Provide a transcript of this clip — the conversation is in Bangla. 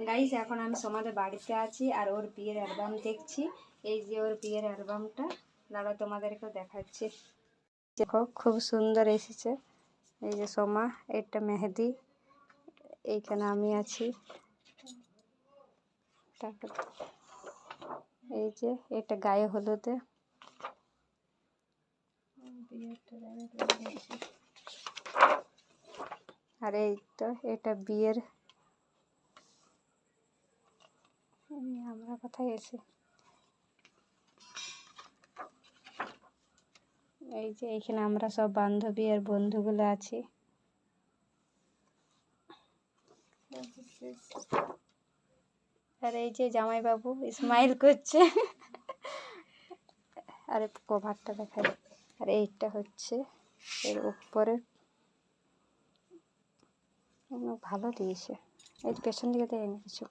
গাইস এখন আমি সমাদের বাড়িতে আছি আর ওর বিয়ের অ্যালবাম দেখছি। এই যে ওর বিয়ের অ্যালবামটা, দাঁড়া তোমাদেরকেও দেখাচ্ছি। দেখো খুব সুন্দর এসেছে। এই যে সোমা, এটা মেহেদি, এইখানে আমি আছি। তারপর এই যে এটা গায়ে হলুদে, আর এই তো এটা বিয়ের। আমরা কোথায় এসে, এই যে এইখানে আমরা সব বান্ধবী আর বন্ধুগুলো আছি। আর এই যে জামাইবাবু স্মাইল করছে। আরে কভারটা দেখাই। আর এইটা হচ্ছে এর উপরে, ভালো দিয়েছে। এই পেছন দিকে দেয়নি কিছু।